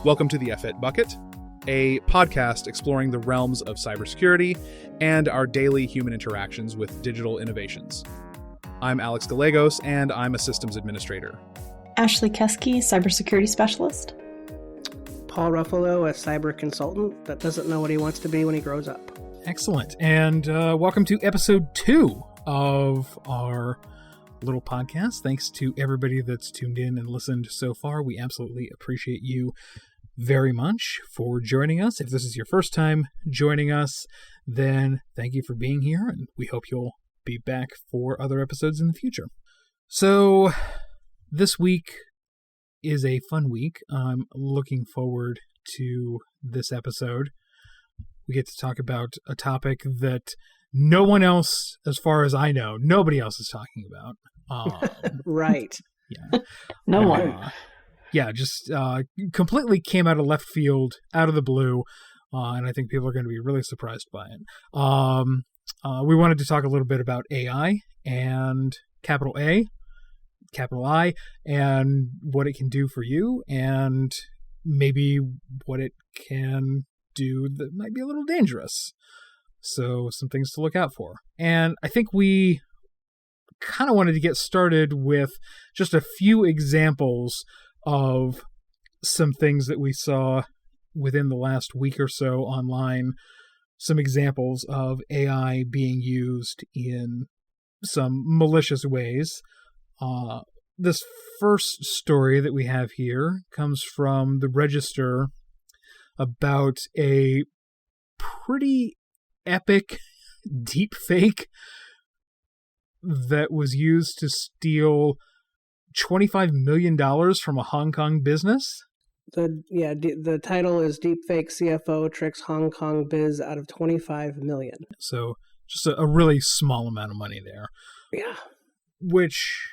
Welcome to the F-It Bucket, a podcast exploring the realms of cybersecurity and our daily human interactions with digital innovations. I'm Alex Gallegos, and I'm a systems administrator. Ashley Keski, cybersecurity specialist. Paul Ruffalo, a cyber consultant that doesn't know what he wants to be when he grows up. Excellent. And welcome to episode 2 of our little podcast. Thanks to everybody that's tuned in and listened so far. We absolutely appreciate you very much for joining us. If this is your first time joining us, then thank you for being here, and we hope you'll be back for other episodes in the future. So this week is a fun week. I'm looking forward to this episode. We get to talk about a topic that no one else, as far as I know, nobody else is talking about. Right. Yeah. No one. Yeah, just completely came out of left field, out of the blue, and I think people are going to be really surprised by it. We wanted to talk a little bit about AI and capital A, capital I, and what it can do for you, and maybe what it can do that might be a little dangerous. So some things to look out for. And I think we kind of wanted to get started with just a few examples of some things that we saw within the last week or so online, some examples of AI being used in some malicious ways. This first story that we have here comes from the Register about a pretty epic deepfake that was used to steal $25 million from a Hong Kong business. The title is Deepfake CFO tricks Hong Kong biz out of $25 million. So just a really small amount of money there. Yeah. Which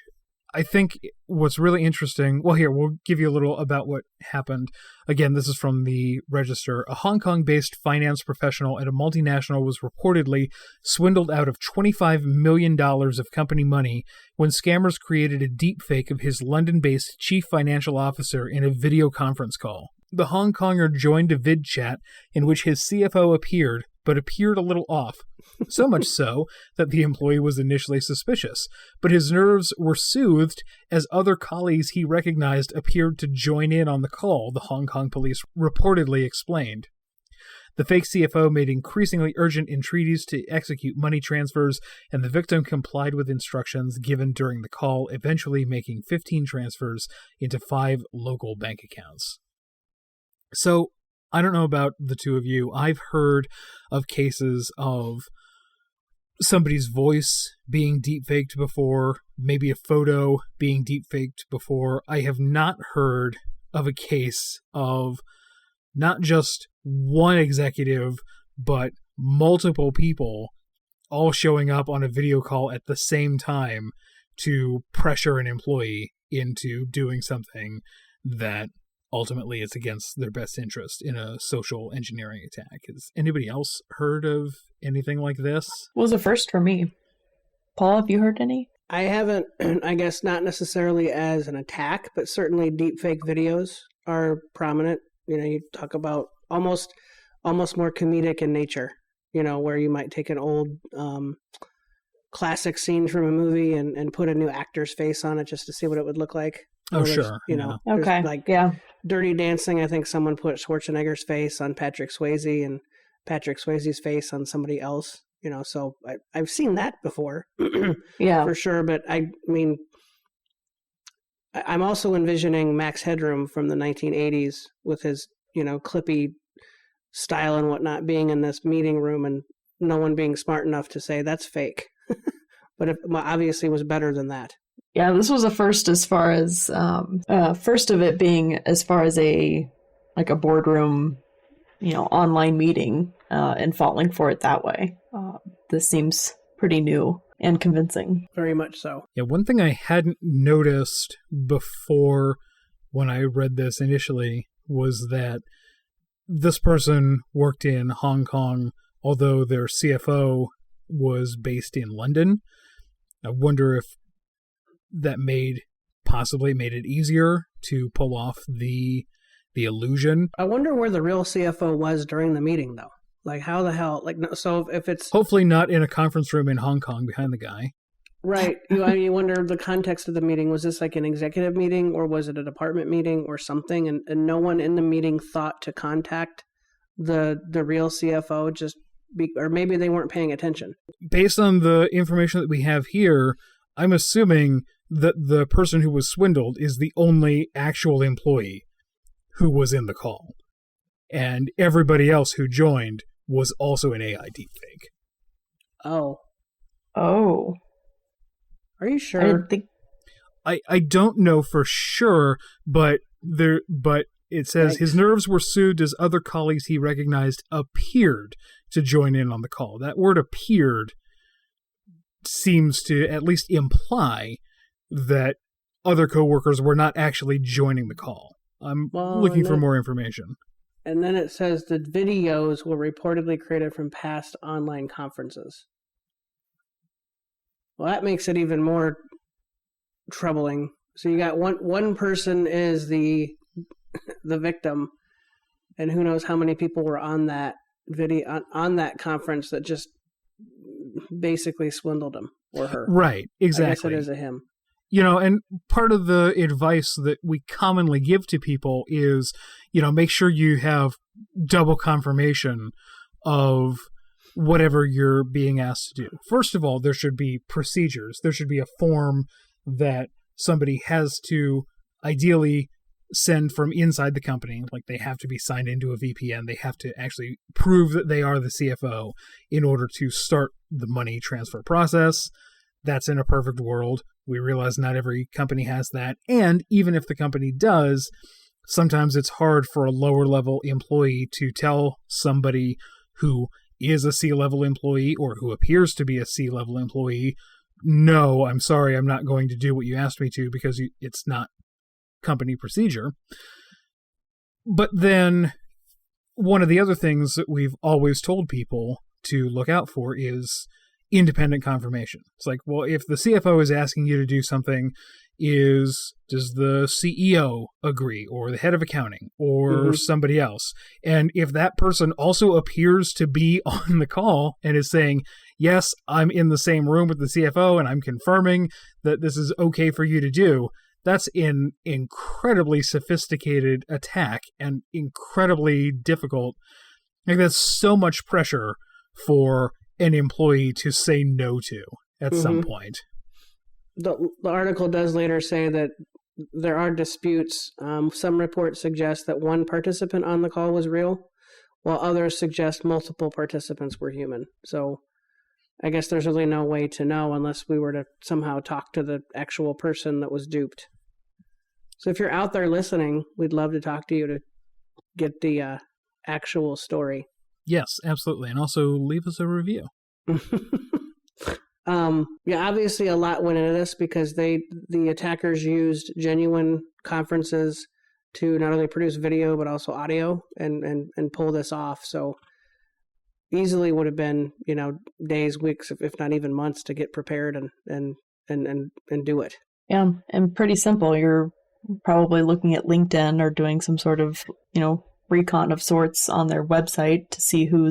I think what's really interesting, well, here, we'll give you a little about what happened. Again, this is from the Register. A Hong Kong-based finance professional at a multinational was reportedly swindled out of $25 million of company money when scammers created a deepfake of his London-based chief financial officer in a video conference call. The Hong Konger joined a vid chat in which his CFO appeared, but appeared a little off. So much so that the employee was initially suspicious, but his nerves were soothed as other colleagues he recognized appeared to join in on the call, the Hong Kong police reportedly explained. The fake CFO made increasingly urgent entreaties to execute money transfers, and the victim complied with instructions given during the call, eventually making 15 transfers into 5 local bank accounts. So, I don't know about the two of you. I've heard of cases of somebody's voice being deepfaked before, maybe a photo being deepfaked before. I have not heard of a case of not just one executive, but multiple people all showing up on a video call at the same time to pressure an employee into doing something that ultimately it's against their best interest in a social engineering attack. Has anybody else heard of anything like this? It was a first for me. Paul, have you heard any? I haven't, I guess not necessarily as an attack, but certainly deepfake videos are prominent. You know, you talk about almost more comedic in nature, you know, where you might take an old classic scene from a movie and put a new actor's face on it just to see what it would look like. Oh, sure. You know, Okay. like yeah. Dirty Dancing, I think someone put Schwarzenegger's face on Patrick Swayze and Patrick Swayze's face on somebody else, you know, so I've seen that before. Yeah. For sure, but I mean, I'm also envisioning Max Headroom from the 1980s with his, you know, clippy style and whatnot being in this meeting room and no one being smart enough to say that's fake. But it obviously was better than that. Yeah, this was a first as far as, first of it being as far as a boardroom, you know, online meeting and falling for it that way. This seems pretty new and convincing. Very much so. Yeah, one thing I hadn't noticed before when I read this initially was that this person worked in Hong Kong, although their CFO was based in London. I wonder if that possibly made it easier to pull off the the illusion. I wonder where the real CFO was during the meeting, though. Like, how the hell? Like, so if it's Hopefully not in a conference room in Hong Kong behind the guy. right, you wonder the context of the meeting. Was this like an executive meeting, or was it a department meeting, or something? And no one in the meeting thought to contact the real CFO, or maybe they weren't paying attention. Based on the information that we have here, I'm assuming that the person who was swindled is the only actual employee who was in the call. And everybody else who joined was also an AI deepfake. Oh. Oh. Are you I sure? didn't think. I don't know for sure, but it says his nerves were soothed as other colleagues he recognized appeared to join in on the call. That word appeared seems to at least imply that other coworkers were not actually joining the call. I'm looking for more information. And then it says the videos were reportedly created from past online conferences. Well, that makes it even more troubling. So you got one person is the victim, and who knows how many people were on that video on that conference that just basically swindled him or her. Right, exactly. I guess it is a him. And part of the advice that we commonly give to people is, make sure you have double confirmation of whatever you're being asked to do. First of all, there should be procedures. There should be a form that somebody has to ideally send from inside the company. Like, they have to be signed into a VPN. They have to actually prove that they are the CFO in order to start the money transfer process. That's in a perfect world. We realize not every company has that. And even if the company does, sometimes it's hard for a lower level employee to tell somebody who is a C-level employee or who appears to be a C-level employee, no, I'm sorry, I'm not going to do what you asked me to because it's not company procedure. But then one of the other things that we've always told people to look out for is independent confirmation. It's like, well, if the CFO is asking you to do something, does the CEO agree, or the head of accounting, or somebody else? And if that person also appears to be on the call and is saying, yes, I'm in the same room with the CFO and I'm confirming that this is okay for you to do, that's an incredibly sophisticated attack and incredibly difficult. Like, that's so much pressure for an employee to say no to at some point. The article does later say that there are disputes. Some reports suggest that one participant on the call was real, while others suggest multiple participants were human. So I guess there's really no way to know unless we were to somehow talk to the actual person that was duped. So if you're out there listening, we'd love to talk to you to get the actual story. Yes, absolutely. And also leave us a review. Obviously a lot went into this because the attackers used genuine conferences to not only produce video but also audio and pull this off. So easily would have been, days, weeks, if not even months to get prepared and do it. Yeah, and pretty simple. You're probably looking at LinkedIn or doing some sort of, recon of sorts on their website to see who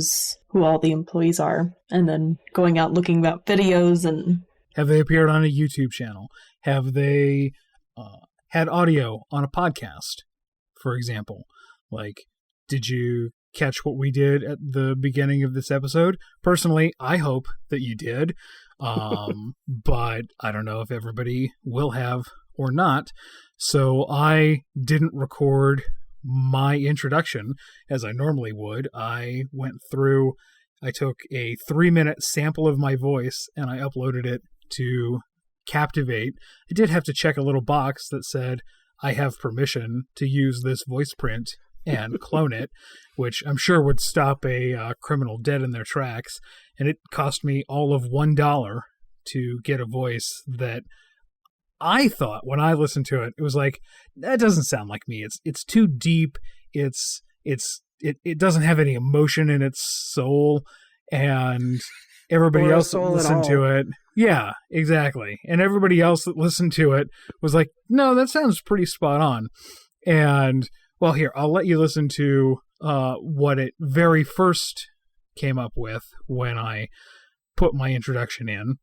all the employees are, and then going out looking at videos. And have they appeared on a YouTube channel? Have they had audio on a podcast, for example? Like, did you catch what we did at the beginning of this episode? Personally, I hope that you did, but I don't know if everybody will have or not. So I didn't record my introduction as I normally would. I took a 3-minute sample of my voice and I uploaded it to Captivate. I did have to check a little box that said I have permission to use this voice print and clone it, which I'm sure would stop a criminal dead in their tracks. And it cost me all of $1 to get a voice that I thought when I listened to it, it was like, that doesn't sound like me. It's too deep. It doesn't have any emotion in its soul, and everybody else that listened to it. Yeah, exactly. And everybody else that listened to it was like, no, that sounds pretty spot on. And Well, here, I'll let you listen to what it very first came up with when I put my introduction in.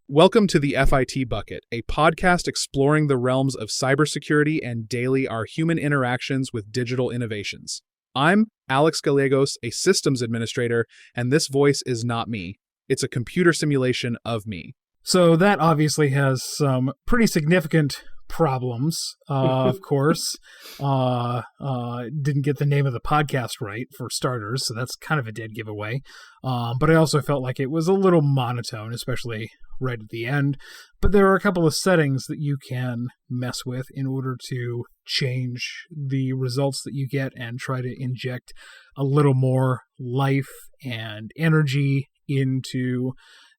Welcome to the FIT Bucket, a podcast exploring the realms of cybersecurity and daily our human interactions with digital innovations. I'm Alex Gallegos, a systems administrator, and this voice is not me. It's a computer simulation of me. So that obviously has some pretty significant problems, of course. Didn't get the name of the podcast right, for starters, so that's kind of a dead giveaway. But I also felt like it was a little monotone, especially right at the end. But there are a couple of settings that you can mess with in order to change the results that you get and try to inject a little more life and energy into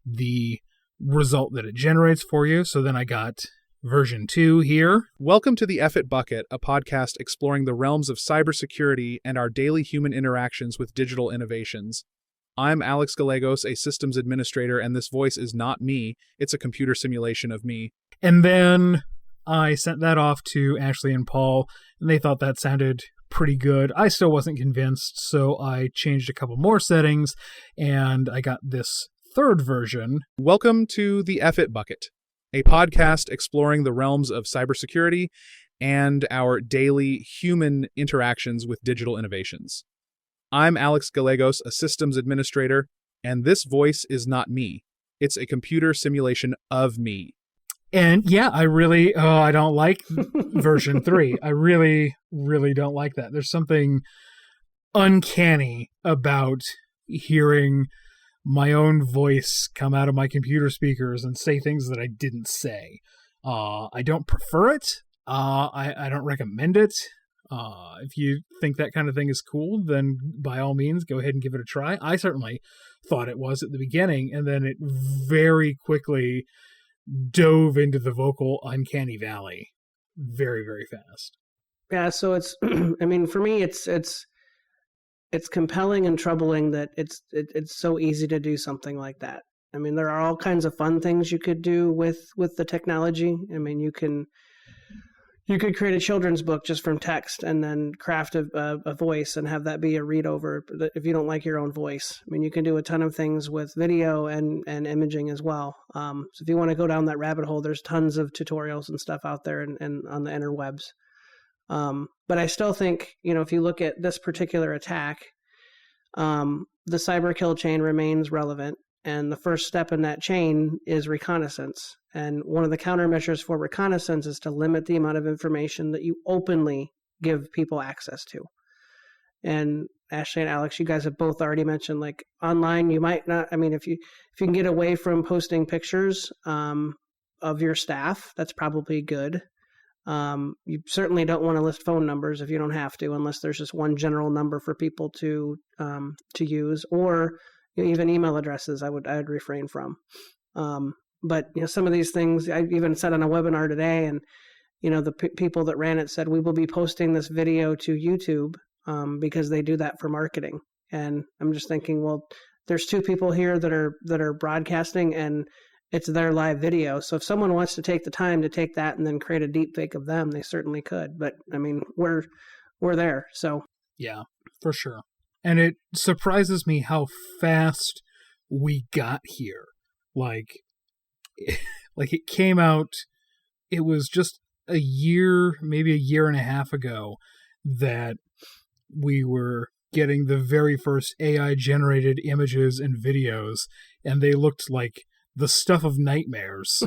the result that it generates for you. So then I got version 2 here. Welcome to the FIT Bucket, a podcast exploring the realms of cybersecurity and our daily human interactions with digital innovations. I'm Alex Gallegos, a systems administrator, and this voice is not me. It's a computer simulation of me. And then I sent that off to Ashley and Paul, and they thought that sounded pretty good. I still wasn't convinced, so I changed a couple more settings, and I got this third version. Welcome to the FIT Bucket, a podcast exploring the realms of cybersecurity and our daily human interactions with digital innovations. I'm Alex Gallegos, a systems administrator, and this voice is not me. It's a computer simulation of me. And yeah, I don't like version 3. I really don't like that. There's something uncanny about hearing my own voice come out of my computer speakers and say things that I didn't say. I don't prefer it. I don't recommend it. If you think that kind of thing is cool, then by all means, go ahead and give it a try. I certainly thought it was at the beginning, and then it very quickly dove into the vocal uncanny valley very, very fast. Yeah, so it's I mean, for me it's compelling and troubling that it's so easy to do something like that. I mean, there are all kinds of fun things you could do with the technology. I mean, you could create a children's book just from text and then craft a voice and have that be a read over if you don't like your own voice. I mean, you can do a ton of things with video and imaging as well. So if you want to go down that rabbit hole, there's tons of tutorials and stuff out there and on the interwebs. But I still think, if you look at this particular attack, the cyber kill chain remains relevant. And the first step in that chain is reconnaissance. And one of the countermeasures for reconnaissance is to limit the amount of information that you openly give people access to. And Ashley and Alex, you guys have both already mentioned, like online, you might not, I mean, if you can get away from posting pictures of your staff, that's probably good. You certainly don't want to list phone numbers if you don't have to, unless there's just one general number for people to use, or even email addresses. I would refrain from. But some of these things I even said on a webinar today, and the people that ran it said we will be posting this video to YouTube because they do that for marketing. And I'm just thinking, well, there's two people here that are broadcasting, and it's their live video. So if someone wants to take the time to take that and then create a deep fake of them, they certainly could. But I mean, we're there. So yeah, for sure. And it surprises me how fast we got here. Like it came out, it was just a year, maybe a year and a half ago that we were getting the very first AI-generated images and videos, and they looked like the stuff of nightmares.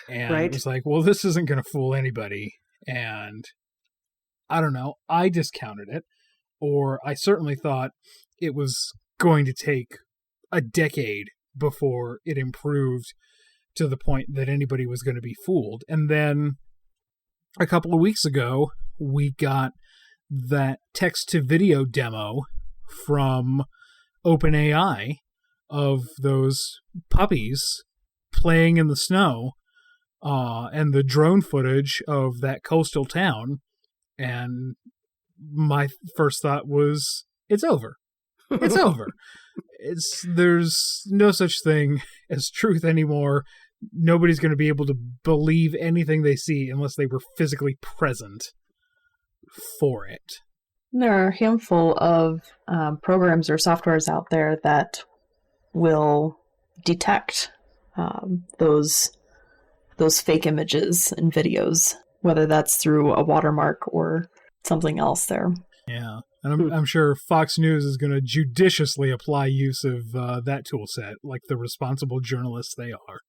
And right? It was like, well, this isn't going to fool anybody. And I don't know, I discounted it, or I certainly thought it was going to take a decade before it improved to the point that anybody was going to be fooled. And then a couple of weeks ago, we got that text-to-video demo from OpenAI of those puppies playing in the snow, and the drone footage of that coastal town. And my first thought was, it's over. It's over. There's no such thing as truth anymore. Nobody's going to be able to believe anything they see unless they were physically present. for it. There are a handful of programs or softwares out there that will detect those fake images and videos, whether that's through a watermark or something else there. Yeah, and I'm sure Fox News is going to judiciously apply use of that tool set, like the responsible journalists they are.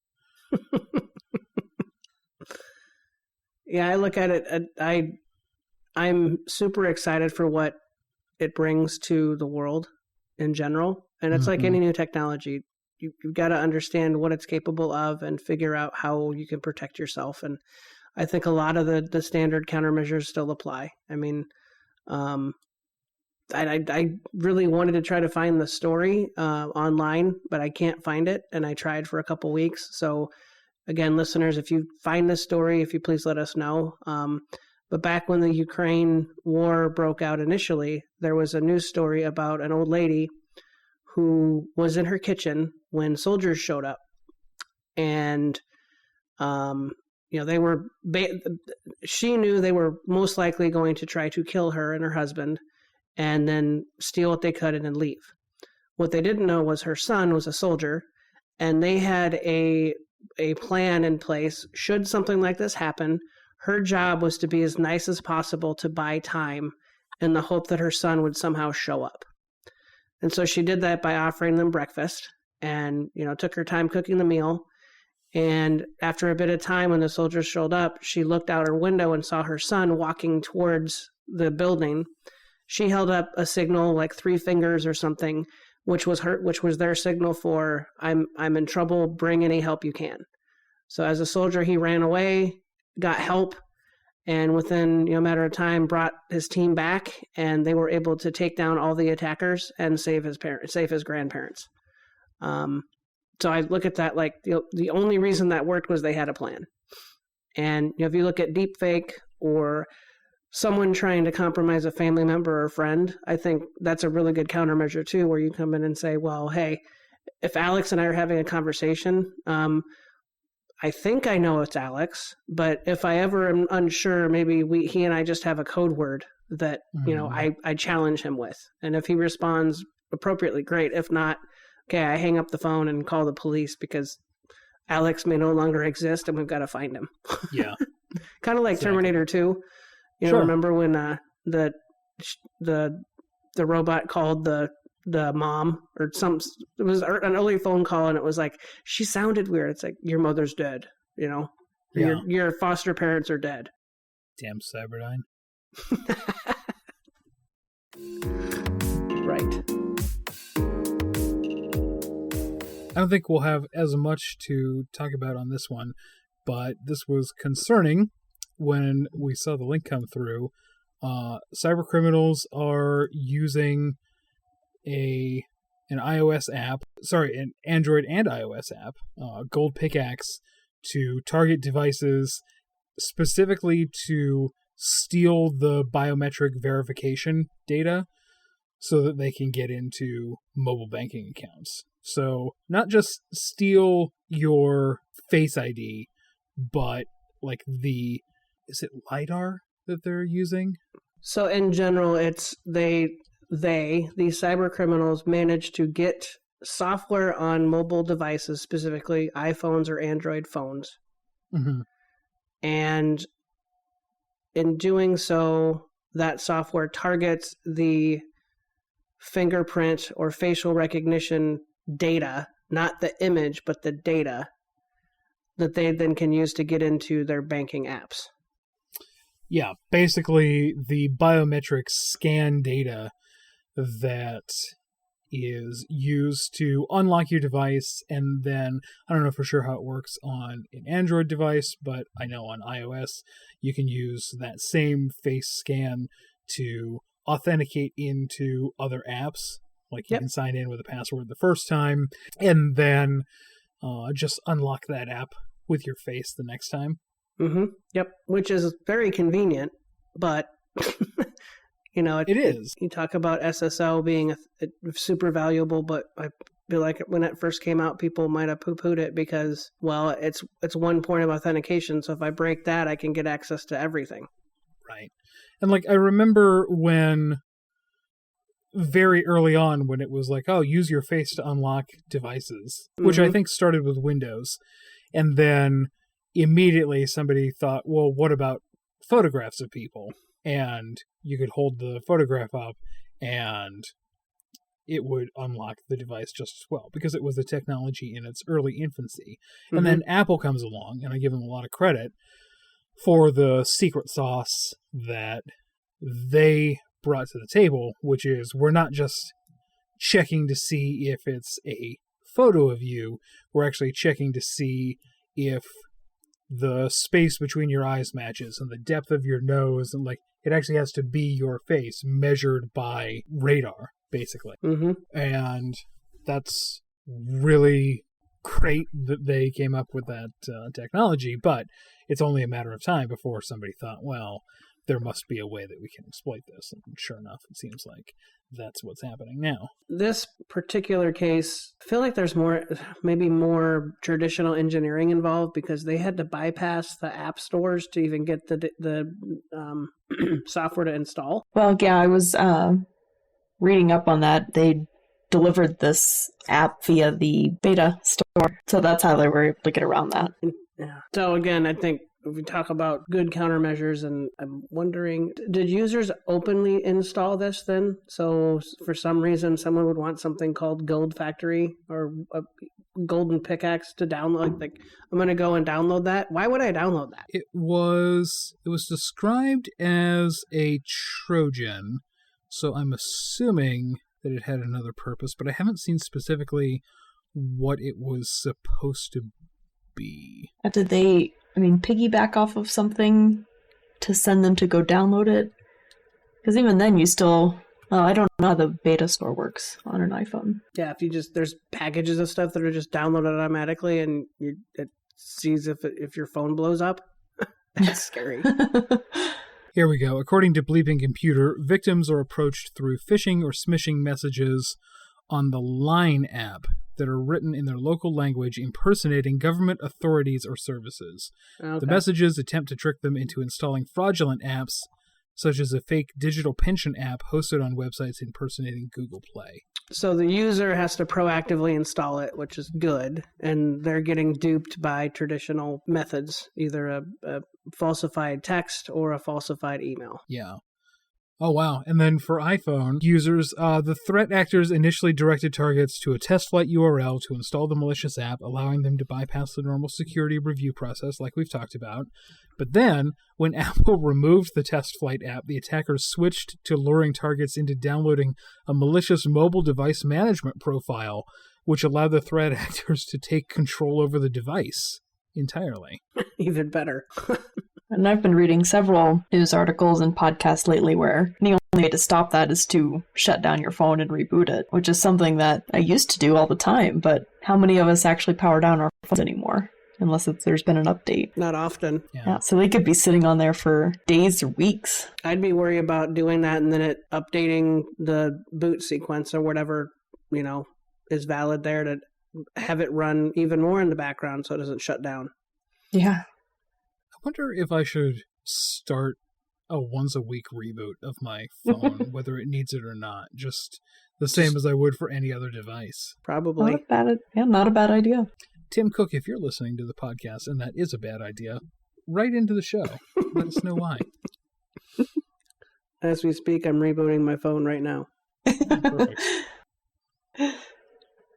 Yeah, I look at it, I'm super excited for what it brings to the world in general. And it's like any new technology. You've got to understand what it's capable of and figure out how you can protect yourself. And I think a lot of the standard countermeasures still apply. I mean, I really wanted to try to find the story online, but I can't find it. And I tried for a couple weeks. So again, listeners, if you find this story, if you please let us know. But back when the Ukraine war broke out initially, there was a news story about an old lady who was in her kitchen when soldiers showed up. And, she knew they were most likely going to try to kill her and her husband and then steal what they could and then leave. What they didn't know was her son was a soldier, and they had a plan in place. Should something like this happen, her job was to be as nice as possible to buy time in the hope that her son would somehow show up. And so she did that by offering them breakfast and, took her time cooking the meal. And after a bit of time, when the soldiers showed up, she looked out her window and saw her son walking towards the building. She held up a signal, like 3 fingers or something, which was their signal for, I'm in trouble, bring any help you can. So as a soldier, he ran away, got help, and within a matter of time brought his team back, and they were able to take down all the attackers and save his grandparents. So I look at that like the only reason that worked was they had a plan. And if you look at deepfake or someone trying to compromise a family member or friend, I think that's a really good countermeasure too, where you come in and say, well, hey, if Alex and I are having a conversation, I think I know it's Alex, but if I ever am unsure, maybe he and I just have a code word that, I challenge him with. And if he responds appropriately, great. If not, okay, I hang up the phone and call the police because Alex may no longer exist and we've got to find him. Yeah. Kind of like exactly. Terminator 2. Sure. Remember when the robot called the mom or it was an early phone call and it was like, she sounded weird. It's like, your mother's dead, Yeah. Your foster parents are dead. Damn Cyberdyne. Right. I don't think we'll have as much to talk about on this one, but this was concerning when we saw the link come through. Cybercriminals are using an Android and iOS app, Gold Pickaxe, to target devices specifically to steal the biometric verification data so that they can get into mobile banking accounts. So not just steal your Face ID, but like is it LiDAR that they're using? So in general, it's these cybercriminals manage to get software on mobile devices, specifically iPhones or Android phones. Mm-hmm. And in doing so, that software targets the fingerprint or facial recognition data, not the image, but the data that they then can use to get into their banking apps. Yeah, basically the biometric scan data that is used to unlock your device, and then I don't know for sure how it works on an Android device, but I know on iOS you can use that same face scan to authenticate into other apps. Like you can sign in with a password the first time and then just unlock that app with your face the next time. Mm-hmm. Yep, which is very convenient, but it is. You talk about SSO being super valuable, but I feel like when it first came out, people might have poo-pooed it because, well, it's one point of authentication. So if I break that, I can get access to everything. Right. And like, I remember when very early on when it was like, oh, use your face to unlock devices, which I think started with Windows. And then immediately somebody thought, well, what about photographs of people? And you could hold the photograph up and it would unlock the device just as well, because it was the technology in its early infancy. And then Apple comes along, and I give them a lot of credit for the secret sauce that they brought to the table, which is we're not just checking to see if it's a photo of you, we're actually checking to see if the space between your eyes matches and the depth of your nose, and like it actually has to be your face measured by radar, basically. And that's really great that they came up with that technology, but it's only a matter of time before somebody thought, well, there must be a way that we can exploit this. And sure enough, it seems like that's what's happening now. This particular case, I feel like there's maybe more traditional engineering involved, because they had to bypass the app stores to even get the software to install. Well, yeah, I was reading up on that. They delivered this app via the beta store, so that's how they were able to get around that. Yeah. So again, I think if we talk about good countermeasures, and I'm wondering, did users openly install this then? So for some reason, someone would want something called Gold Factory or a Golden Pickaxe to download. Like, I'm going to go and download that. Why would I download that? It was described as a trojan, so I'm assuming that it had another purpose, but I haven't seen specifically what it was supposed to be. Did they, piggyback off of something to send them to go download it? Because even then you still... I don't know how the beta store works on an iPhone. Yeah, there's packages of stuff that are just downloaded automatically, and it sees if your phone blows up. That's scary. Here we go. According to Bleeping Computer, victims are approached through phishing or smishing messages on the Line app that are written in their local language impersonating government authorities or services. Okay. The messages attempt to trick them into installing fraudulent apps, such as a fake digital pension app hosted on websites impersonating Google Play. So the user has to proactively install it, which is good, and they're getting duped by traditional methods, either a falsified text or a falsified email. Yeah. Oh, wow. And then for iPhone users, the threat actors initially directed targets to a test flight URL to install the malicious app, allowing them to bypass the normal security review process like we've talked about. But then, when Apple removed the test flight app, the attackers switched to luring targets into downloading a malicious mobile device management profile, which allowed the threat actors to take control over the device entirely. Even better. And I've been reading several news articles and podcasts lately where the only way to stop that is to shut down your phone and reboot it, which is something that I used to do all the time, but how many of us actually power down our phones anymore? Unless there's been an update. Not often. Yeah, so they could be sitting on there for days or weeks. I'd be worried about doing that and then it updating the boot sequence or whatever, is valid there, to have it run even more in the background so it doesn't shut down. Yeah. I wonder if I should start a once-a-week reboot of my phone, whether it needs it or not. Just the same as I would for any other device. Probably. Not a bad idea. Tim Cook, if you're listening to the podcast and that is a bad idea, write into the show. Let us know why. As we speak, I'm rebooting my phone right now. Perfect.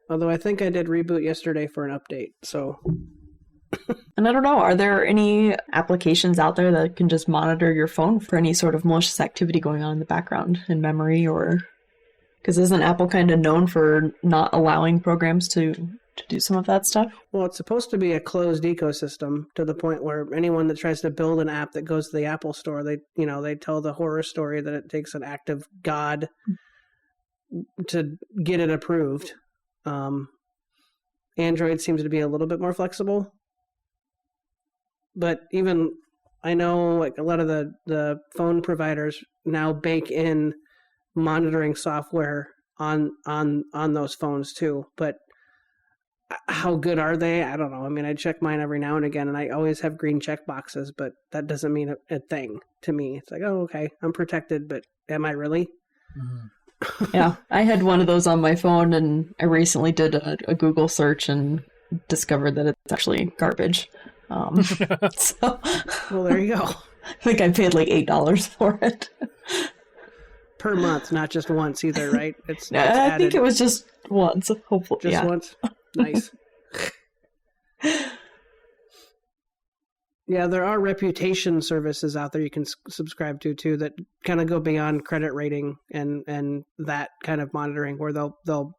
Although I think I did reboot yesterday for an update, so... And I don't know, are there any applications out there that can just monitor your phone for any sort of malicious activity going on in the background in memory, or... Because isn't Apple kind of known for not allowing programs to do some of that stuff? Well, it's supposed to be a closed ecosystem to the point where anyone that tries to build an app that goes to the Apple store, they tell the horror story that it takes an act of God to get it approved. Android seems to be a little bit more flexible. But even, I know like a lot of the phone providers now bake in monitoring software on those phones too. But how good are they? I don't know. I mean, I check mine every now and again, and I always have green check boxes, but that doesn't mean a thing to me. It's like, oh, okay, I'm protected, but am I really? Yeah, I had one of those on my phone, and I recently did a Google search and discovered that it's actually garbage. So, Well, there you go. I think I paid like $8 for it. Per month, not just once either, right? It's I added. think it was just once, hopefully. Just yeah. once. Nice. Yeah, there are reputation services out there you can subscribe to too that kind of go beyond credit rating and that kind of monitoring, where they'll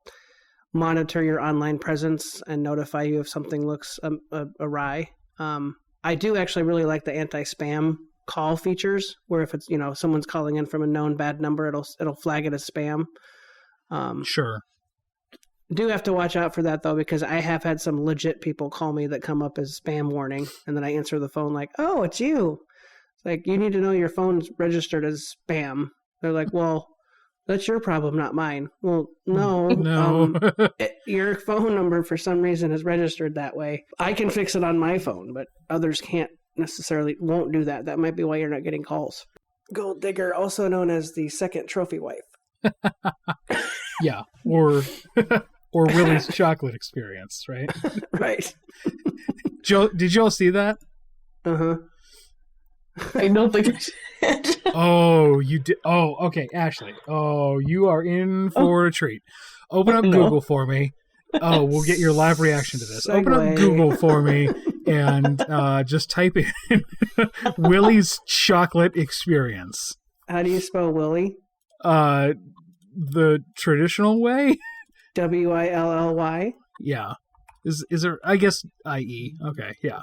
monitor your online presence and notify you if something looks awry. I do actually really like the anti-spam call features, where if it's someone's calling in from a known bad number, it'll flag it as spam. Sure. Do have to watch out for that though, because I have had some legit people call me that come up as spam warning, and then I answer the phone like, "Oh, it's you." It's like, you need to know your phone's registered as spam. They're like, "Well, that's your problem, not mine." Well, no. Your phone number for some reason is registered that way. I can fix it on my phone, but others won't do that. That might be why you're not getting calls. Golddigger, also known as the second trophy wife. Yeah, or Willie's chocolate experience, right? Right. Joe, did y'all see that? Uh-huh. I don't think I did. Oh, you did. Oh, okay, Ashley. Oh, you are in for a treat. Open up Google for me. Oh, we'll get your live reaction to this. Open up Google for me and just type in Willie's chocolate experience. How do you spell Willie? The traditional way. Willy? Yeah. Is there? I guess IE. Okay. Yeah.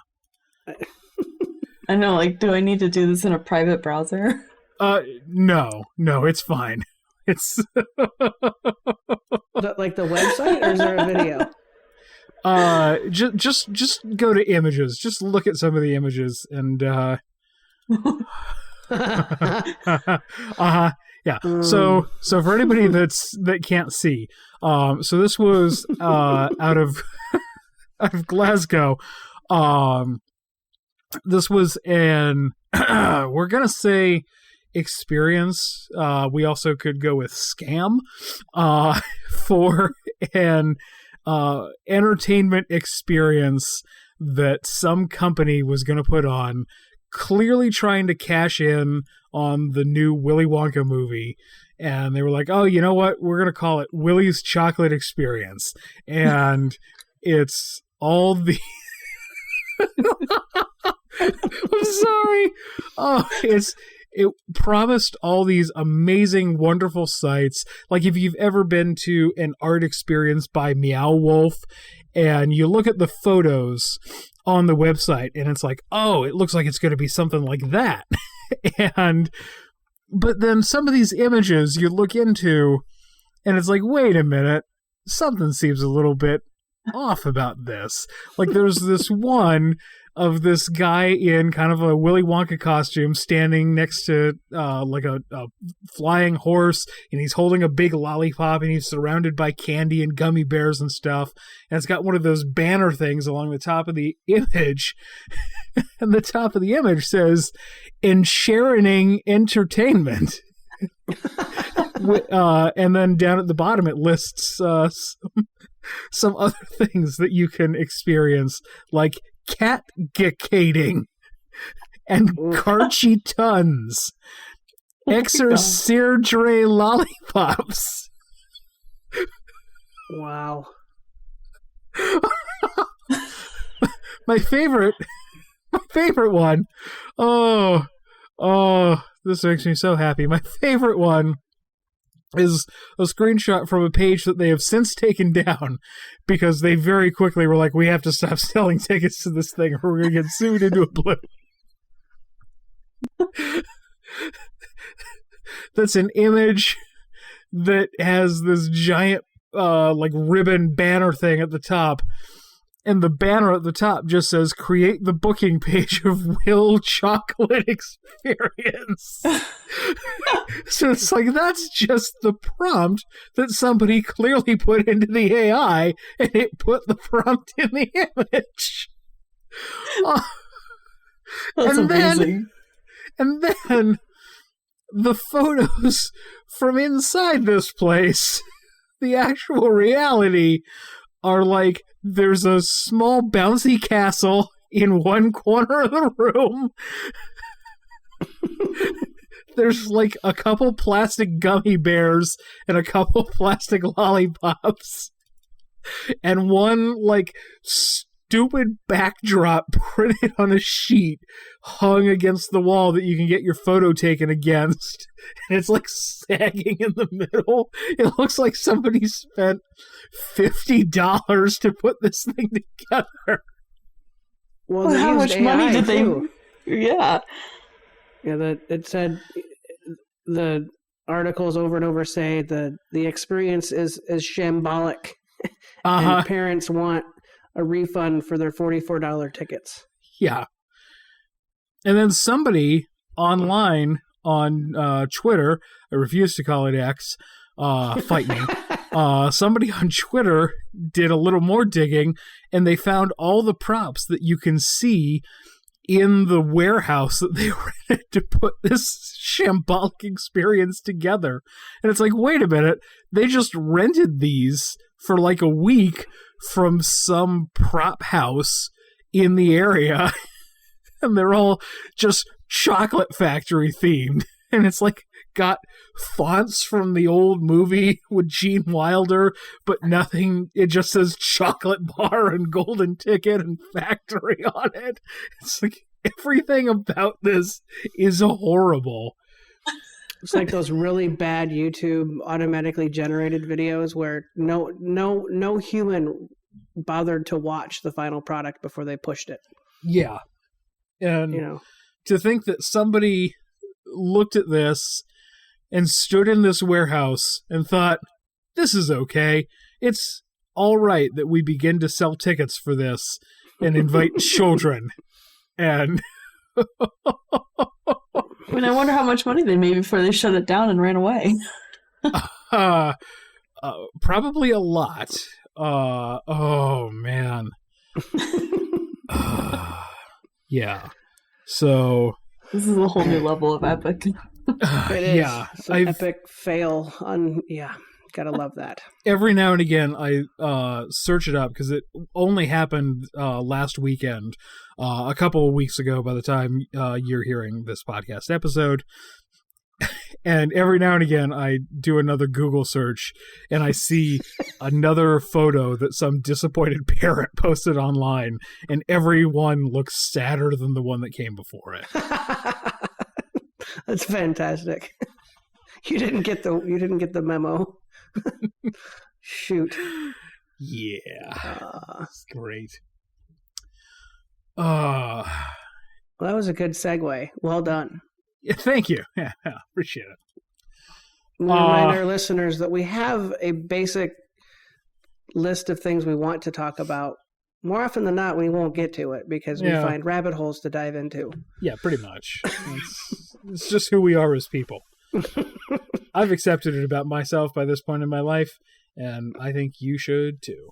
I know. Like, do I need to do this in a private browser? No, it's fine. It's Like the website, or is there a video? Just go to images. Just look at some of the images and yeah. So for anybody that can't see, so this was out of Glasgow. This was an we're gonna say experience. We also could go with scam for an entertainment experience that some company was going to put on, clearly trying to cash in on the new Willy Wonka movie. And they were like, oh, you know what? We're going to call it Willie's Chocolate Experience. And it's all the... I'm sorry. Oh, it promised all these amazing, wonderful sites. Like if you've ever been to an art experience by Meow Wolf and you look at the photos on the website and it's like, oh, it looks like it's going to be something like that. But then some of these images you look into and it's like, wait a minute, something seems a little bit off about this. Like there's this one of this guy in kind of a Willy Wonka costume standing next to like a flying horse, and he's holding a big lollipop, and he's surrounded by candy and gummy bears and stuff, and it's got one of those banner things along the top of the image, and the top of the image says "Ensharining Entertainment." And then down at the bottom it lists some other things that you can experience, like cat-gicating and Karchi Tons, Exorcerdre lollipops. Wow. My favorite one. Oh, this makes me so happy. My favorite one is a screenshot from a page that they have since taken down because they very quickly were like, we have to stop selling tickets to this thing or we're going to get sued into oblivion. That's an image that has this giant like ribbon banner thing at the top, and the banner at the top just says, create the booking page of Will Chocolate Experience. So it's like, that's just the prompt that somebody clearly put into the AI, and it put the prompt in the image. That's amazing. And then the photos from inside this place, the actual reality, are like, there's a small bouncy castle in one corner of the room. There's like a couple plastic gummy bears and a couple plastic lollipops. And one like stupid backdrop printed on a sheet hung against the wall that you can get your photo taken against. And it's like sagging in the middle. It looks like somebody spent $50 to put this thing together. Well, How much money did they? Yeah. Yeah, it said, the articles over and over say the experience is shambolic, and parents want a refund for their $44 tickets. Yeah. And then somebody online on Twitter, I refuse to call it X, fight me. Somebody on Twitter did a little more digging, and they found all the props that you can see in the warehouse that they rented to put this shambolic experience together. And it's like, wait a minute, they just rented these for like a week from some prop house in the area, and they're all just chocolate factory themed. And it's like got fonts from the old movie with Gene Wilder, but nothing. It just says chocolate bar and golden ticket and factory on it. It's like everything about this is horrible. It's like those really bad YouTube automatically generated videos where no human bothered to watch the final product before they pushed it. Yeah. And to think that somebody looked at this and stood in this warehouse and thought, this is okay. It's all right that we begin to sell tickets for this and invite children. And I mean, I wonder how much money they made before they shut it down and ran away. Probably a lot. Oh, man. Yeah. So this is a whole new level of epic. It is. Yeah. It's an epic fail on, gotta love that. Every now and again, I search it up because it only happened last weekend, a couple of weeks ago by the time you're hearing this podcast episode. And every now and again, I do another Google search, and I see another photo that some disappointed parent posted online, and every one looks sadder than the one that came before it. That's fantastic. You didn't get the memo. Shoot. Yeah. That's great. Well, that was a good segue. Well done. Yeah, thank you. Yeah, appreciate it. We remind our listeners that we have a basic list of things we want to talk about. More often than not, we won't get to it because we find rabbit holes to dive into. Yeah, pretty much. It's just who we are as people. I've accepted it about myself by this point in my life, and I think you should too.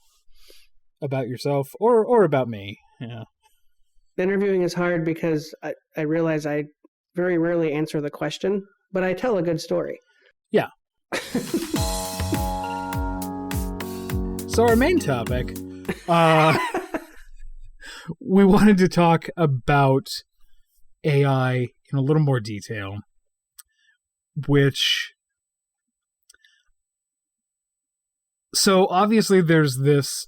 About yourself or about me. Yeah. Interviewing is hard because I realize I very rarely answer the question, but I tell a good story. Yeah. So our main topic, we wanted to talk about AI in a little more detail, so obviously there's this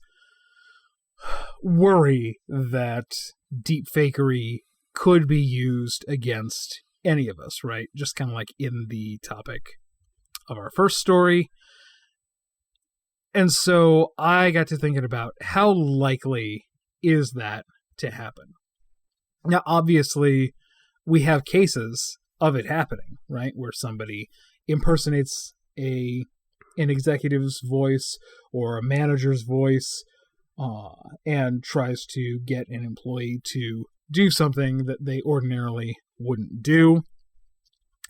worry that deepfakery could be used against any of us, right? Just kind of like in the topic of our first story. And so I got to thinking about how likely is that to happen? Now, obviously, we have cases of it happening, right? Where somebody impersonates an executive's voice or a manager's voice and tries to get an employee to do something that they ordinarily wouldn't do.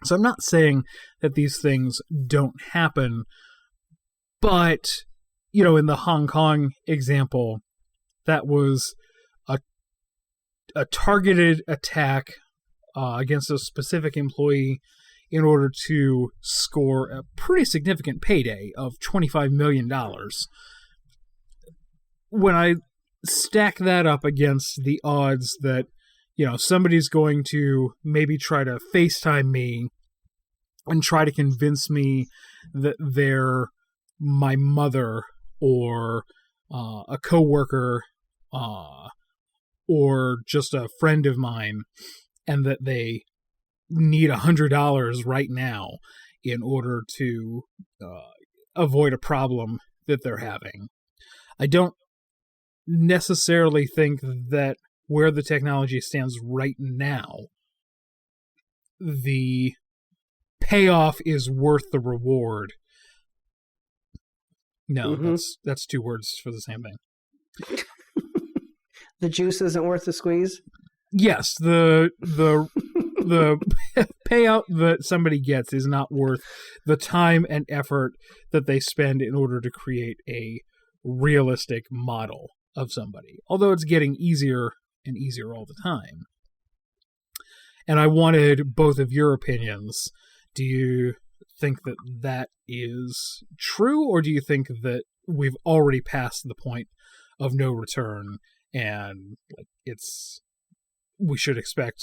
So I'm not saying that these things don't happen, but, in the Hong Kong example, that was a targeted attack against a specific employee in order to score a pretty significant payday of $25 million. When I stack that up against the odds that, somebody's going to maybe try to FaceTime me and try to convince me that they're my mother or a coworker or just a friend of mine, and that they need $100 right now in order to avoid a problem that they're having. I don't necessarily think that where the technology stands right now, the payoff is worth the reward. No, that's two words for the same thing. The juice isn't worth the squeeze? Yes, the payout that somebody gets is not worth the time and effort that they spend in order to create a realistic model of somebody. Although it's getting easier and easier all the time. And I wanted both of your opinions. Do you think that that is true, or do you think that we've already passed the point of no return and we should expect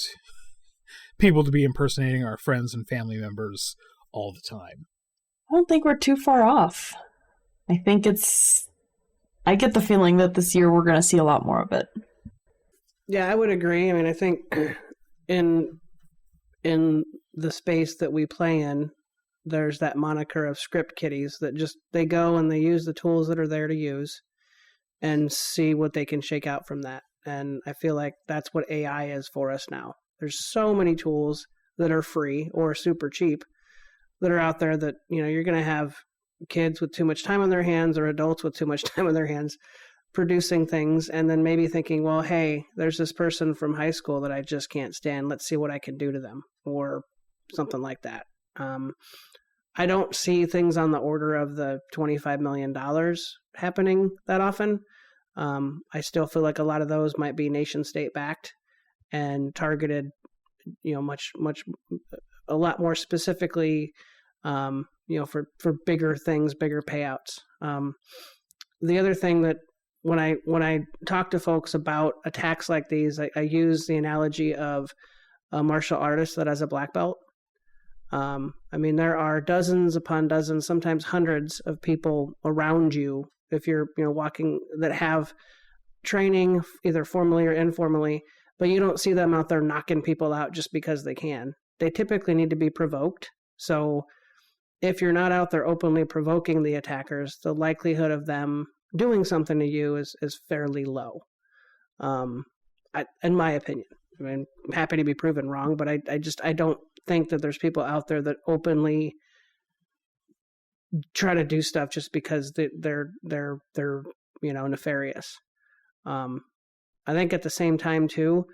people to be impersonating our friends and family members all the time? I don't think we're too far off. I get the feeling that this year we're going to see a lot more of it. Yeah, I would agree. I mean, I think in the space that we play in, there's that moniker of script kiddies that they go and they use the tools that are there to use and see what they can shake out from that. And I feel like that's what AI is for us now. There's so many tools that are free or super cheap that are out there that, you're going to have kids with too much time on their hands or adults with too much time on their hands producing things, and then maybe thinking, well, hey, there's this person from high school that I just can't stand. Let's see what I can do to them, or something like that. I don't see things on the order of the $25 million happening that often. I still feel like a lot of those might be nation state backed and targeted, a lot more specifically, for bigger things, bigger payouts. The other thing that when I talk to folks about attacks like these, I use the analogy of a martial artist that has a black belt. There are dozens upon dozens, sometimes hundreds of people around you, if you're walking, that have training either formally or informally, but you don't see them out there knocking people out just because they can. They typically need to be provoked. So if you're not out there openly provoking the attackers, the likelihood of them doing something to you is fairly low, in my opinion. I'm happy to be proven wrong, but I don't think that there's people out there that openly try to do stuff just because they're nefarious. I think at the same time too,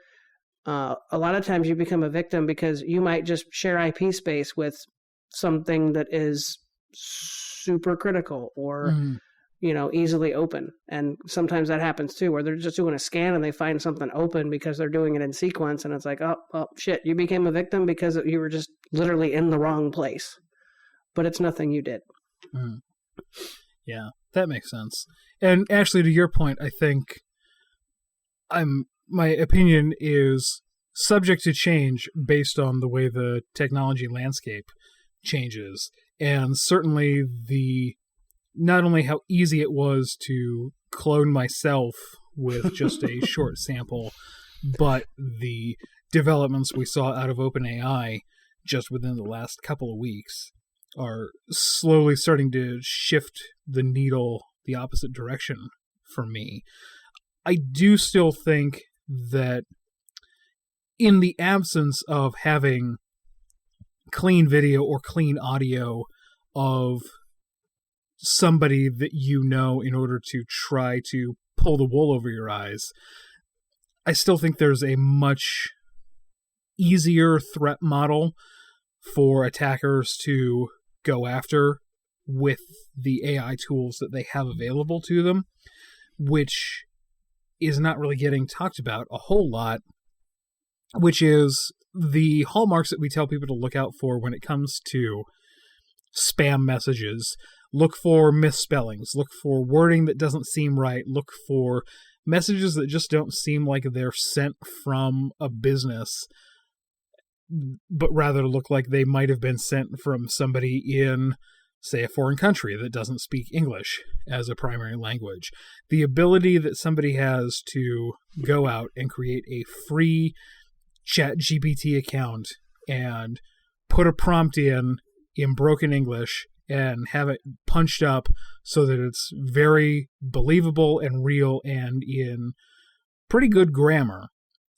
a lot of times you become a victim because you might just share IP space with something that is super critical or easily open. And sometimes that happens too, where they're just doing a scan and they find something open because they're doing it in sequence, and it's like, oh shit, you became a victim because you were just literally in the wrong place, but it's nothing you did. Yeah, that makes sense. And actually, to your point, I think my opinion is subject to change based on the way the technology landscape changes. And certainly not only how easy it was to clone myself with just a short sample, but the developments we saw out of OpenAI just within the last couple of weeks are slowly starting to shift the needle the opposite direction for me. I do still think that in the absence of having clean video or clean audio of somebody that in order to try to pull the wool over your eyes. I still think there's a much easier threat model for attackers to go after with the AI tools that they have available to them, which is not really getting talked about a whole lot, which is the hallmarks that we tell people to look out for when it comes to spam messages. Look for misspellings, look for wording that doesn't seem right, look for messages that just don't seem like they're sent from a business, but rather look like they might have been sent from somebody in, say, a foreign country that doesn't speak English as a primary language. The ability that somebody has to go out and create a free ChatGPT account and put a prompt in broken English and have it punched up so that it's very believable and real and in pretty good grammar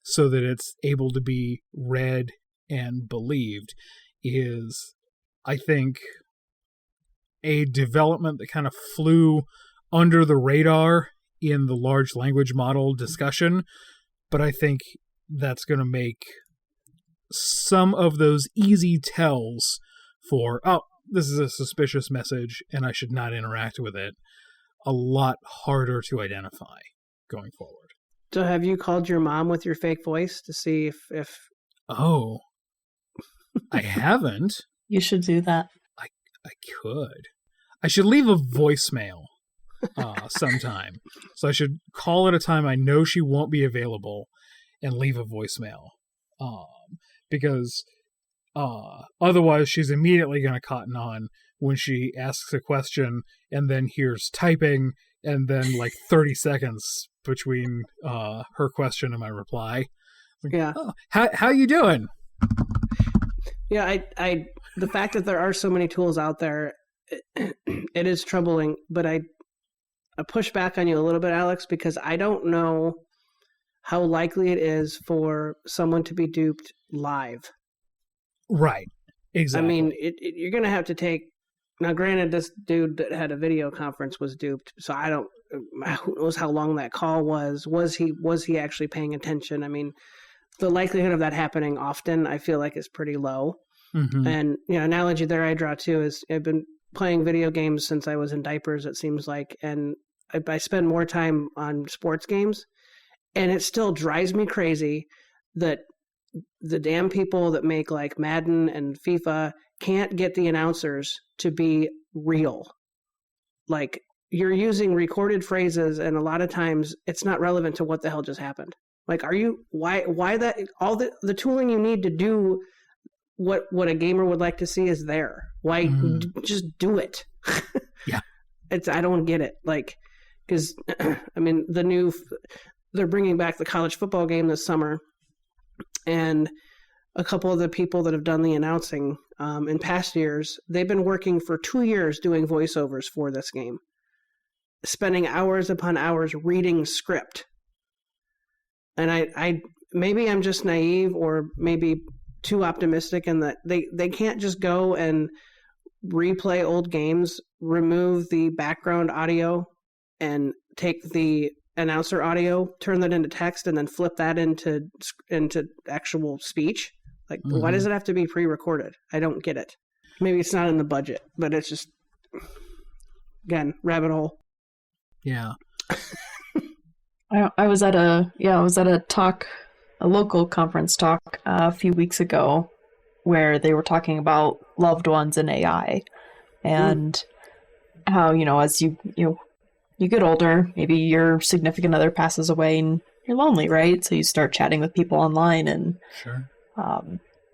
so that it's able to be read and believed is, I think, a development that kind of flew under the radar in the large language model discussion, but I think that's going to make some of those easy tells for, oh, this is a suspicious message and I should not interact with it, a lot harder to identify going forward. So have you called your mom with your fake voice to see if... Oh, I haven't. You should do that. I could. I should leave a voicemail sometime. So I should call at a time I know she won't be available and leave a voicemail. Because otherwise she's immediately going to cotton on when she asks a question and then hears typing and then like 30 seconds between her question and my reply. Like, yeah. Oh, how you doing? Yeah, I the fact that there are so many tools out there, it is troubling, but I push back on you a little bit, Alex, because I don't know how likely it is for someone to be duped live. Right. Exactly. I mean, you're going to have to take... Now, granted, this dude that had a video conference was duped, so I don't... Who knows how long that call was. Was he actually paying attention? I mean, the likelihood of that happening often, I feel like, is pretty low. Mm-hmm. And, analogy there I draw, too, is I've been playing video games since I was in diapers, it seems like, and I spend more time on sports games, and it still drives me crazy that the damn people that make like Madden and FIFA can't get the announcers to be real. Like, you're using recorded phrases, and a lot of times it's not relevant to what the hell just happened. Like, why that, all the tooling you need to do what a gamer would like to see is there. Why just do it? Yeah. I don't get it. Like, because I mean, they're bringing back the college football game this summer, and a couple of the people that have done the announcing in past years, they've been working for 2 years doing voiceovers for this game, spending hours upon hours reading script. And I maybe I'm just naive, or maybe too optimistic in that they can't just go and replay old games, remove the background audio, and take the announcer audio, turn that into text, and then flip that into actual speech. Like, why does it have to be pre-recorded? I don't get it. Maybe it's not in the budget, but it's just, again, rabbit hole. Yeah. I was at a talk, a local conference talk a few weeks ago, where they were talking about loved ones and AI, and how, as you get older, maybe your significant other passes away and you're lonely, right? So you start chatting with people online, and Sure.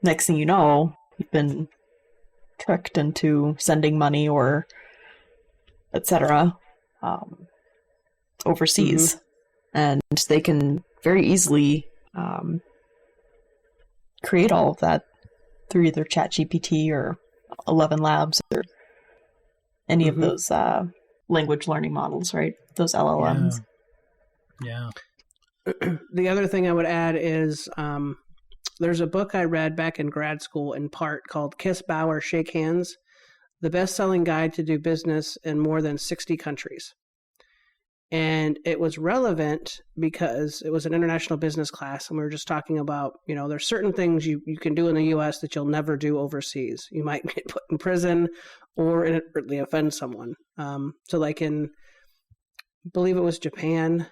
Next thing you know, you've been tricked into sending money or etc. Overseas, and they can very easily create all of that through either ChatGPT or 11 Labs or any of those language learning models, right? Those LLMs. Yeah. The other thing I would add is there's a book I read back in grad school in part called Kiss, Bow, or Shake Hands, the best-selling guide to do business in more than 60 countries. And it was relevant because it was an international business class. And we were just talking about, there's certain things you can do in the US that you'll never do overseas. You might get put in prison or inadvertently offend someone. So like I believe it was Japan,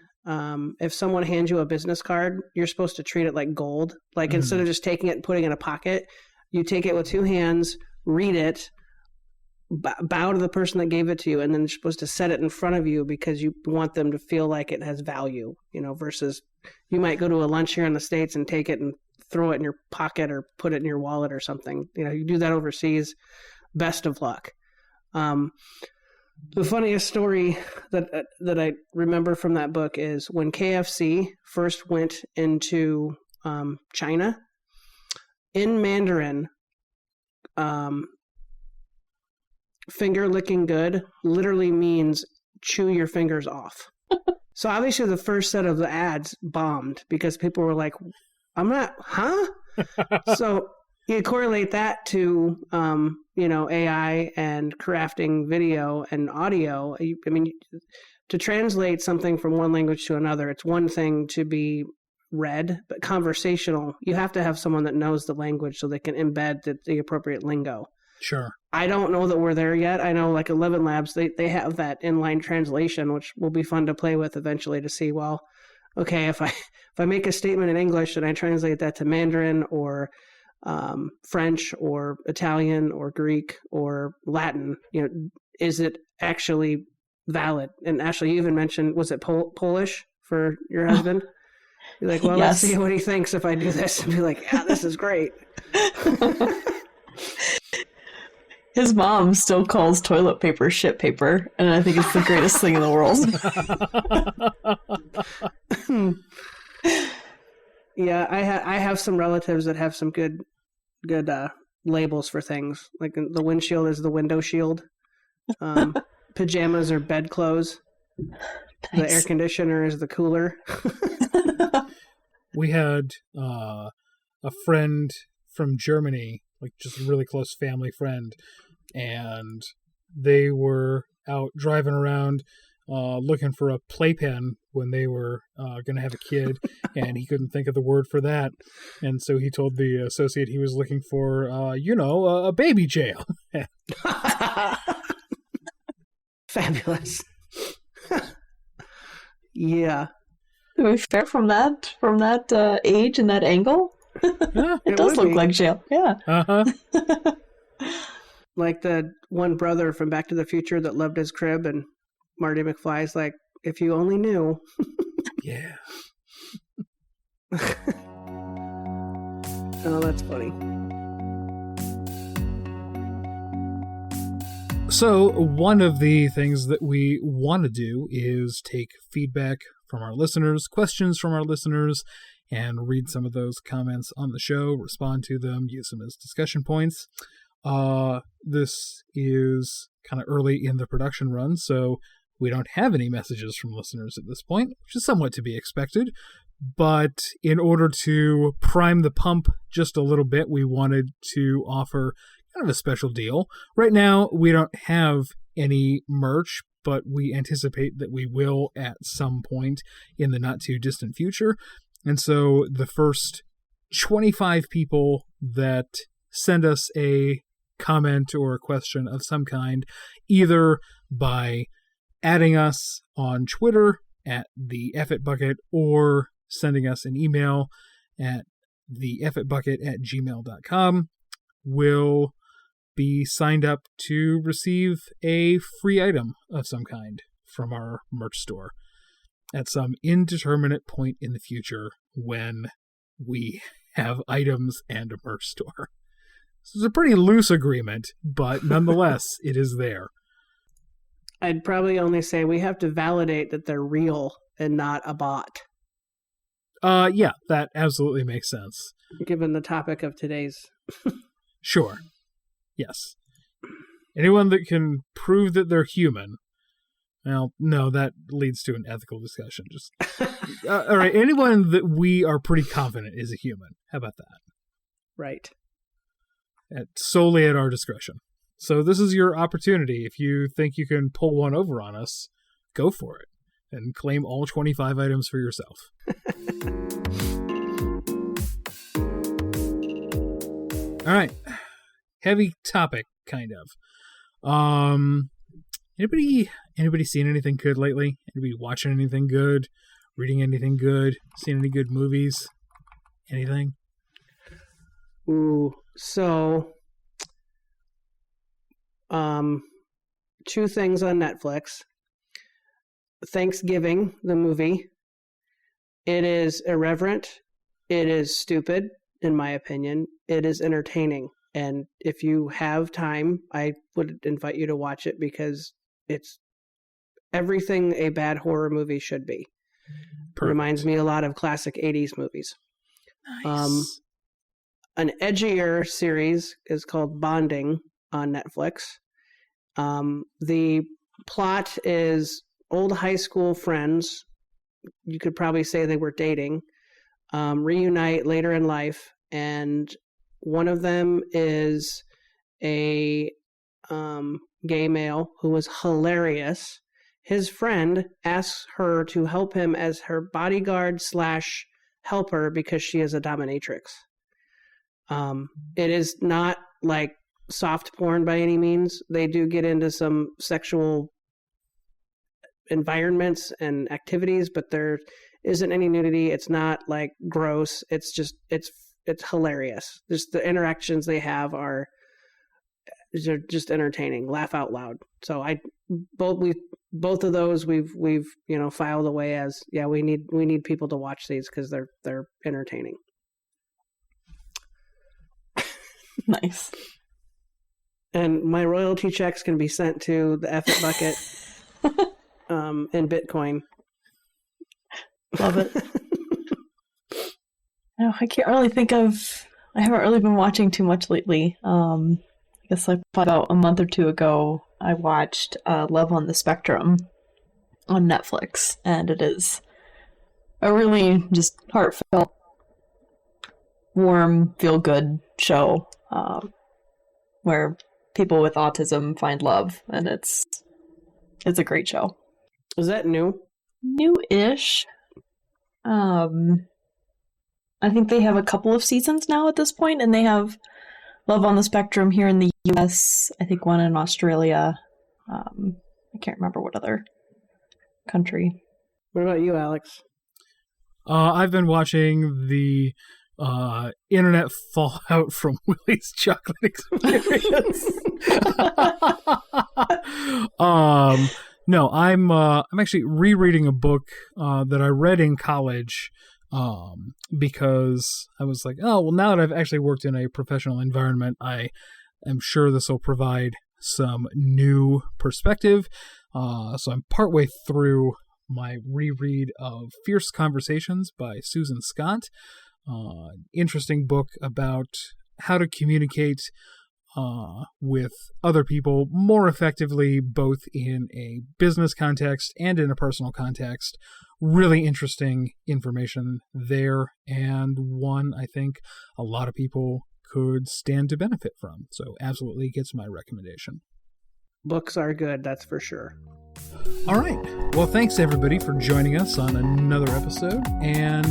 if someone hands you a business card, you're supposed to treat it like gold. Like instead of just taking it and putting it in a pocket, you take it with two hands, read it, bow to the person that gave it to you, and then you're supposed to set it in front of you because you want them to feel like it has value, versus you might go to a lunch here in the States and take it and throw it in your pocket or put it in your wallet or something. You do that overseas, best of luck. The funniest story that I remember from that book is when KFC first went into China, in Mandarin, finger licking good literally means chew your fingers off. So obviously the first set of the ads bombed because people were like, I'm not, huh? So you correlate that to, AI and crafting video and audio. To translate something from one language to another, it's one thing to be read, but conversational, you have to have someone that knows the language so they can embed the appropriate lingo. Sure. I don't know that we're there yet. I know like 11 Labs, they have that inline translation, which will be fun to play with eventually to see, well, okay, if I make a statement in English and I translate that to Mandarin or French or Italian or Greek or Latin, is it actually valid? And Ashley, you even mentioned, was it Polish for your husband? You're like, well, Yes. Let's see what he thinks if I do this. And be like, yeah, this is great. His mom still calls toilet paper shit paper, and I think it's the greatest thing in the world. Yeah, I have some relatives that have some good labels for things. Like the windshield is the window shield. Pajamas are bed clothes. Nice. The air conditioner is the cooler. We had a friend from Germany, like just a really close family friend, and they were out driving around looking for a playpen when they were going to have a kid, and he couldn't think of the word for that. And so he told the associate he was looking for, a baby jail. Fabulous. Yeah. To be fair, from that age and that angle, Yeah, it does look like jail. Yeah. uh-huh. Like the one brother from Back to the Future that loved his crib, and Marty McFly's like, if you only knew. Yeah. Oh, that's funny. So one of the things that we want to do is take feedback from our listeners, questions from our listeners, and read some of those comments on the show, respond to them, use them as discussion points. This is kind of early in the production run, so we don't have any messages from listeners at this point, which is somewhat to be expected. But in order to prime the pump just a little bit, we wanted to offer kind of a special deal. Right now, we don't have any merch, but we anticipate that we will at some point in the not too distant future. And so the first 25 people that send us a comment or a question of some kind, either by adding us on Twitter at the Effit Bucket or sending us an email at theeffitbucket@gmail.com, will be signed up to receive a free item of some kind from our merch store at some indeterminate point in the future when we have items and a merch store. This is a pretty loose agreement, but nonetheless, it is there. I'd probably only say we have to validate that they're real and not a bot, Yeah, that absolutely makes sense. given the topic of today's. Sure. Yes. Anyone that can prove that they're human. Well, no, that leads to an ethical discussion. Just all right. Anyone that we are pretty confident is a human. How about that? Right. Solely at our discretion. So this is your opportunity. If you think you can pull one over on us, go for it. and claim all 25 items for yourself. All right. Heavy topic, kind of. Anybody seen anything good lately? Anybody watching anything good? Reading anything good? Seen any good movies? Anything? Ooh, so, two things on Netflix. Thanksgiving, the movie. It is irreverent. It is stupid, in my opinion. It is entertaining. And if you have time, I would invite you to watch it because it's everything a bad horror movie should be. Perfect. Reminds me a lot of classic 80s movies. Nice. An edgier series is called Bonding on Netflix. The plot is old high school friends, you could probably say they were dating, reunite later in life, and one of them is a gay male who was hilarious. His friend asks her to help him as her bodyguard / helper because she is a dominatrix. It is not like soft porn by any means. They do get into some sexual environments and activities, but there isn't any nudity. It's not like gross. It's just it's hilarious. Just the interactions they have are just entertaining. Laugh out loud. So both of those we've filed away as we need people to watch these because they're entertaining. Nice. And my royalty checks can be sent to the F it bucket in Bitcoin. Love it. No, I can't really think of. I haven't really been watching too much lately. I guess like about a month or two ago, I watched Love on the Spectrum on Netflix, and it is a really just heartfelt, warm, feel-good show where people with autism find love, and it's a great show. Is that new? New-ish. I think they have a couple of seasons now at this point, and they have Love on the Spectrum here in the US, I think one in Australia. I can't remember what other country. What about you, Alex? I've been watching the internet fallout from Willie's chocolate experience. No, I'm actually rereading a book that I read in college because I was like, oh, well, now that I've actually worked in a professional environment, I am sure this will provide some new perspective. So I'm partway through my reread of Fierce Conversations by Susan Scott. Interesting book about how to communicate with other people more effectively, both in a business context and in a personal context. Really interesting information there, and one I think a lot of people could stand to benefit from. So absolutely gets my recommendation. Books are good, that's for sure. All right. Well, thanks everybody for joining us on another episode, and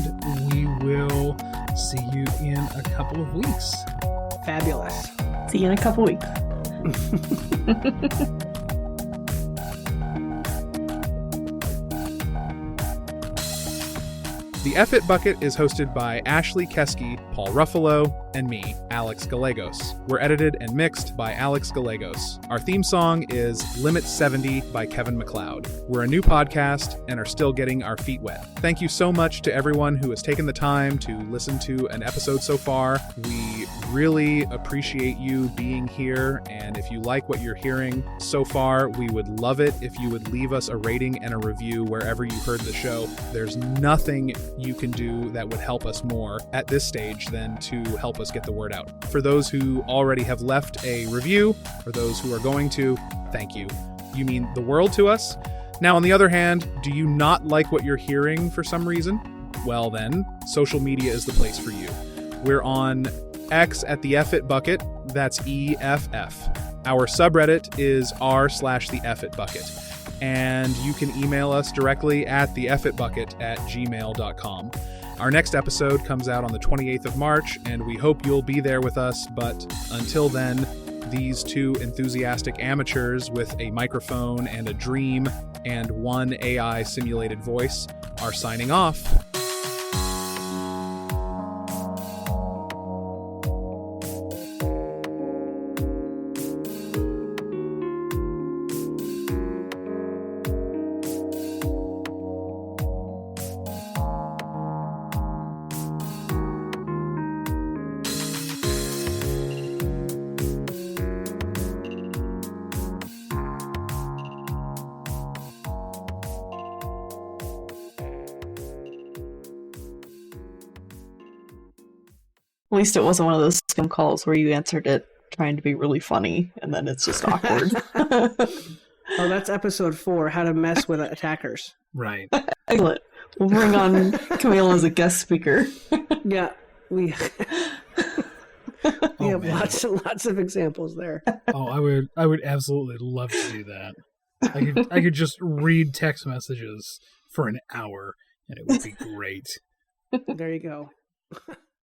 we will see you in a couple of weeks. Fabulous. See you in a couple weeks. The F It Bucket is hosted by Ashley Keski, Paul Ruffalo, and me, Alex Gallegos. We're edited and mixed by Alex Gallegos. Our theme song is Limit 70 by Kevin MacLeod. We're a new podcast and are still getting our feet wet. Thank you so much to everyone who has taken the time to listen to an episode so far. We really appreciate you being here, and if you like what you're hearing so far, we would love it if you would leave us a rating and a review wherever you heard the show. There's nothing you can do that would help us more at this stage than to help us get the word out. For those who already have left a review, or those who are going to, thank you. You mean the world to us. Now, on the other hand, do you not like what you're hearing for some reason? Well then, social media is the place for you. We're on X at the F It Bucket, that's EFF. Our subreddit is r/the F It Bucket. and you can email us directly at theeffitbucket@gmail.com. Our next episode comes out on the 28th of March, and we hope you'll be there with us, but until then, these two enthusiastic amateurs with a microphone and a dream and one AI simulated voice are signing off. At least it wasn't one of those scam calls where you answered it trying to be really funny, and then it's just awkward. Oh, that's episode 4, how to mess with attackers. Right. Excellent. We'll bring on Camille as a guest speaker. Yeah, we have man. lots of examples there. Oh, I would absolutely love to do that. I could just read text messages for an hour, and it would be great. There you go.